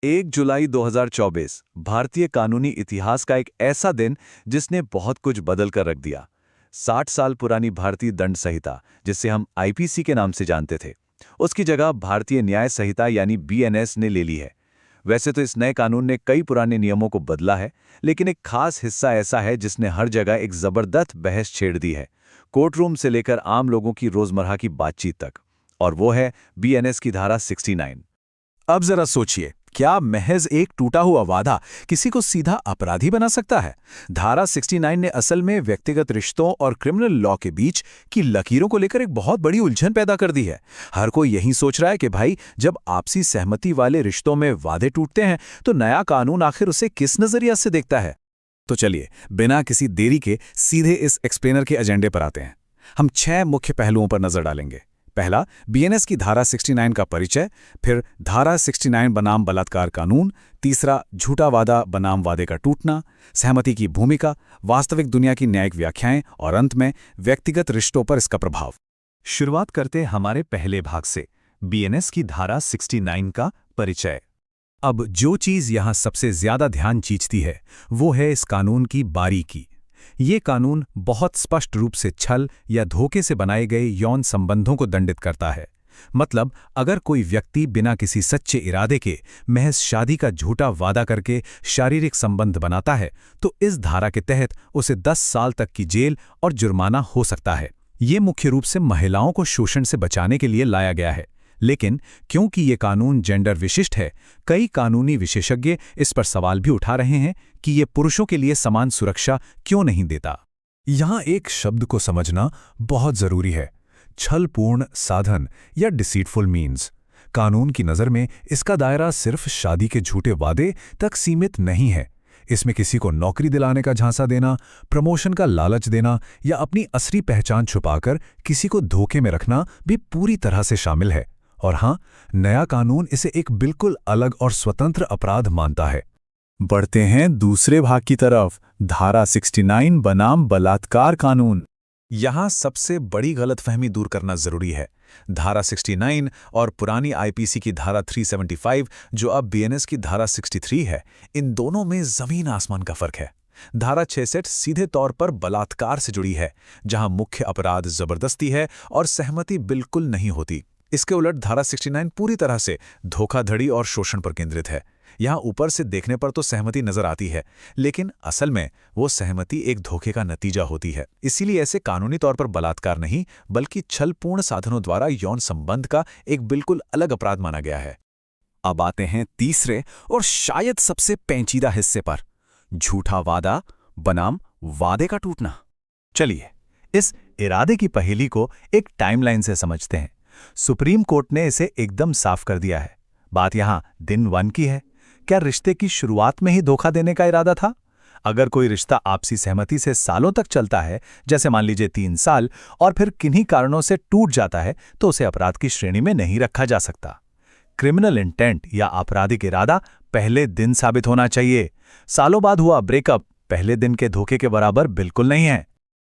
1 जुलाई 2024 भारतीय कानूनी इतिहास का एक ऐसा दिन जिसने बहुत कुछ बदल कर रख दिया। 60 साल पुरानी भारतीय दंड संहिता, जिसे हम आईपीसी के नाम से जानते थे, उसकी जगह भारतीय न्याय संहिता यानी बीएनएस ने ले ली है। वैसे तो इस नए कानून ने कई पुराने नियमों को बदला है, लेकिन एक खास हिस्सा ऐसा है जिसने हर जगह एक जबरदस्त बहस छेड़ दी है, कोर्ट रूम से लेकर आम लोगों की रोजमर्रा की बातचीत तक। और वो है बीएनएस की धारा 69। अब जरा सोचिए, क्या महज एक टूटा हुआ वादा किसी को सीधा अपराधी बना सकता है? धारा 69 ने असल में व्यक्तिगत रिश्तों और क्रिमिनल लॉ के बीच की लकीरों को लेकर एक बहुत बड़ी उलझन पैदा कर दी है। हर कोई यही सोच रहा है कि भाई, जब आपसी सहमति वाले रिश्तों में वादे टूटते हैं तो नया कानून आखिर उसे किस नजरिया से देखता है। तो चलिए, बिना किसी देरी के सीधे इस एक्सप्लेनर के एजेंडे पर आते हैं। हम 6 मुख्य पहलुओं पर नजर डालेंगे। पहला, बीएनएस की धारा 69 का परिचय, फिर धारा 69 बनाम बलात्कार कानून, तीसरा, झूठा वादा बनाम वादे का टूटना, सहमति की भूमिका, वास्तविक दुनिया की न्यायिक व्याख्याएं और अंत में व्यक्तिगत रिश्तों पर इसका प्रभाव। शुरुआत करते हमारे पहले भाग से, बीएनएस की धारा 69 का परिचय। अब जो चीज यहां सबसे ज्यादा ध्यान खींचती है वो है इस कानून की बारीकी। ये कानून बहुत स्पष्ट रूप से छल या धोखे से बनाए गए यौन संबंधों को दंडित करता है। मतलब, अगर कोई व्यक्ति बिना किसी सच्चे इरादे के महज शादी का झूठा वादा करके शारीरिक संबंध बनाता है तो इस धारा के तहत उसे 10 साल तक की जेल और जुर्माना हो सकता है। ये मुख्य रूप से महिलाओं को शोषण से बचाने के लिए लाया गया है, लेकिन क्योंकि ये कानून जेंडर विशिष्ट है, कई कानूनी विशेषज्ञ इस पर सवाल भी उठा रहे हैं कि ये पुरुषों के लिए समान सुरक्षा क्यों नहीं देता। यहां एक शब्द को समझना बहुत जरूरी है, छलपूर्ण साधन या डिसीटफुल मीन्स। कानून की नज़र में इसका दायरा सिर्फ शादी के झूठे वादे तक सीमित नहीं है। इसमें किसी को नौकरी दिलाने का झांसा देना, प्रमोशन का लालच देना या अपनी असली पहचान छुपाकर किसी को धोखे में रखना भी पूरी तरह से शामिल है। और हां, नया कानून इसे एक बिल्कुल अलग और स्वतंत्र अपराध मानता है। बढ़ते हैं दूसरे भाग की तरफ, धारा 69 बनाम बलात्कार कानून। यहां सबसे बड़ी गलतफहमी दूर करना जरूरी है। धारा 69 और पुरानी आईपीसी की धारा 375, जो अब बीएनएस की धारा 63 है, इन दोनों में जमीन आसमान का फर्क है। धारा 66 सीधे तौर पर बलात्कार से जुड़ी है, जहां मुख्य अपराध जबरदस्ती है और सहमति बिल्कुल नहीं होती। इसके उलट धारा 69 पूरी तरह से धोखाधड़ी और शोषण पर केंद्रित है। यहां ऊपर से देखने पर तो सहमति नजर आती है, लेकिन असल में वो सहमति एक धोखे का नतीजा होती है। इसीलिए ऐसे कानूनी तौर पर बलात्कार नहीं, बल्कि छलपूर्ण साधनों द्वारा यौन संबंध का एक बिल्कुल अलग अपराध माना गया है। अब आते हैं तीसरे और शायद सबसे पेचीदा हिस्से पर, झूठा वादा बनाम वादे का टूटना। चलिए, इस इरादे की पहेली को एक टाइमलाइन से समझते हैं। सुप्रीम कोर्ट ने इसे एकदम साफ कर दिया है। बात यहां दिन 1 की है। क्या रिश्ते की शुरुआत में ही धोखा देने का इरादा था? अगर कोई रिश्ता आपसी सहमति से सालों तक चलता है, जैसे मान लीजिए 3 साल, और फिर किन्हीं कारणों से टूट जाता है, तो उसे अपराध की श्रेणी में नहीं रखा जा सकता। क्रिमिनल इंटेंट या आपराधिक इरादा पहले दिन साबित होना चाहिए। सालों बाद हुआ ब्रेकअप पहले दिन के धोखे के बराबर बिल्कुल नहीं है।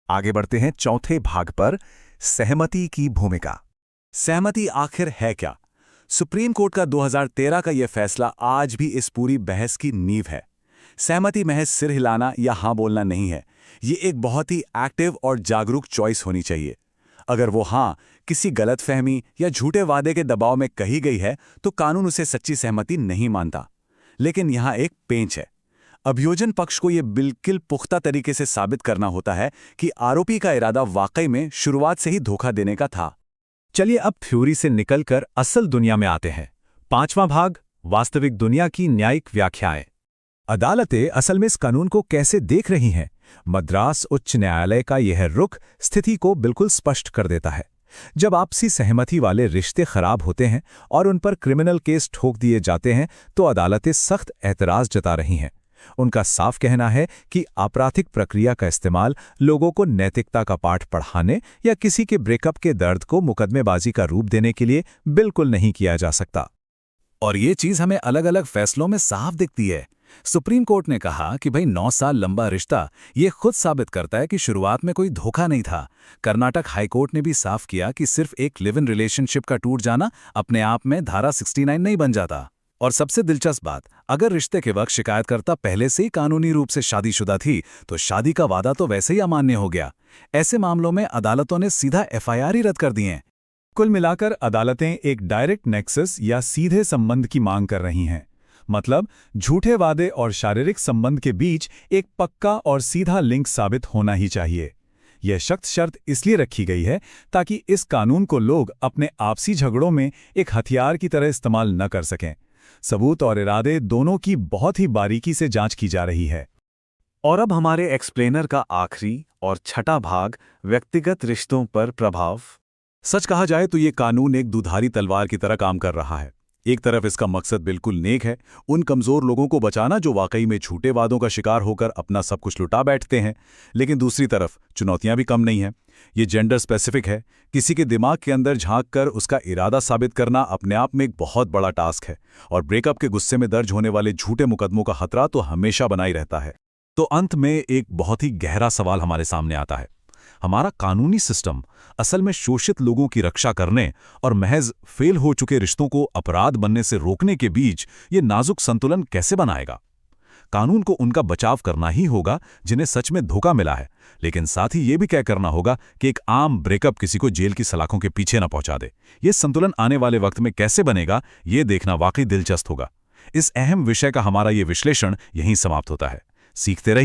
आगे बढ़ते हैं चौथे भाग पर, सहमति की भूमिका। सहमति आखिर है क्या? सुप्रीम कोर्ट का 2013 का यह फैसला आज भी इस पूरी बहस की नींव है। सहमति महज सिर हिलाना या हां बोलना नहीं है। ये एक बहुत ही एक्टिव और जागरूक चॉइस होनी चाहिए। अगर वो हां किसी गलतफहमी या झूठे वादे के दबाव में कही गई है, तो कानून उसे सच्ची सहमति नहीं मानता। लेकिन यहां एक पेंच है। अभियोजन पक्ष को यह बिल्कुल पुख्ता तरीके से साबित करना होता है कि आरोपी का इरादा वाकई में शुरुआत से ही धोखा देने का था। चलिए, अब थ्योरी से निकलकर असल दुनिया में आते हैं। 5वां भाग, वास्तविक दुनिया की न्यायिक व्याख्याएं। अदालतें असल में इस कानून को कैसे देख रही हैं? मद्रास उच्च न्यायालय का यह रुख स्थिति को बिल्कुल स्पष्ट कर देता है। जब आपसी सहमति वाले रिश्ते खराब होते हैं और उन पर क्रिमिनल केस ठोक दिए जाते हैं, तो अदालतें सख्त एतराज जता रही हैं। उनका साफ कहना है कि आपराधिक प्रक्रिया का इस्तेमाल लोगों को नैतिकता का पाठ पढ़ाने या किसी के ब्रेकअप के दर्द को मुकदमेबाजी का रूप देने के लिए बिल्कुल नहीं किया जा सकता। और ये चीज हमें अलग अलग फैसलों में साफ दिखती है। सुप्रीम कोर्ट ने कहा कि भाई 9 साल लंबा रिश्ता ये खुद साबित करता है कि शुरुआत में कोई धोखा नहीं था। कर्नाटक हाईकोर्ट ने भी साफ किया कि सिर्फ एक लिव इन रिलेशनशिप का टूट जाना अपने आप में धारा 69 नहीं बन जाता। और सबसे दिलचस्प बात, अगर रिश्ते के वक्त शिकायतकर्ता पहले से ही कानूनी रूप से शादीशुदा थी, तो शादी का वादा तो वैसे ही अमान्य हो गया। ऐसे मामलों में अदालतों ने सीधा एफआईआर ही रद्द कर दिए हैं। कुल मिलाकर अदालतें एक डायरेक्ट नेक्सस या सीधे संबंध की मांग कर रही हैं। मतलब झूठे वादे और शारीरिक संबंध के बीच एक पक्का और सीधा लिंक साबित होना ही चाहिए। यह सख्त शर्त इसलिए रखी गई है ताकि इस कानून को लोग अपने आपसी झगड़ों में एक हथियार की तरह इस्तेमाल न कर सकें। सबूत और इरादे दोनों की बहुत ही बारीकी से जांच की जा रही है। और अब हमारे एक्सप्लेनर का आखिरी और छठा भाग, व्यक्तिगत रिश्तों पर प्रभाव। सच कहा जाए तो ये कानून एक दुधारी तलवार की तरह काम कर रहा है। एक तरफ इसका मकसद बिल्कुल नेक है, उन कमजोर लोगों को बचाना जो वाकई में झूठे वादों का शिकार होकर अपना सब कुछ लुटा बैठते हैं। लेकिन दूसरी तरफ चुनौतियां भी कम नहीं हैं। ये जेंडर स्पेसिफिक है। किसी के दिमाग के अंदर झांक कर उसका इरादा साबित करना अपने आप में एक बहुत बड़ा टास्क है, और ब्रेकअप के गुस्से में दर्ज होने वाले झूठे मुकदमों का खतरा तो हमेशा बना ही रहता है। तो अंत में एक बहुत ही गहरा सवाल हमारे सामने आता है। हमारा कानूनी सिस्टम असल में शोषित लोगों की रक्षा करने और महज फेल हो चुके रिश्तों को अपराध बनने से रोकने के बीच ये नाजुक संतुलन कैसे बनाएगा? कानून को उनका बचाव करना ही होगा जिन्हें सच में धोखा मिला है, लेकिन साथ ही ये भी तय करना होगा कि एक आम ब्रेकअप किसी को जेल की सलाखों के पीछे न पहुंचा दे। ये संतुलन आने वाले वक्त में कैसे बनेगा, ये देखना वाकई दिलचस्प होगा। इस अहम विषय का हमारा ये विश्लेषण यहीं समाप्त होता है। सीखते रहिए।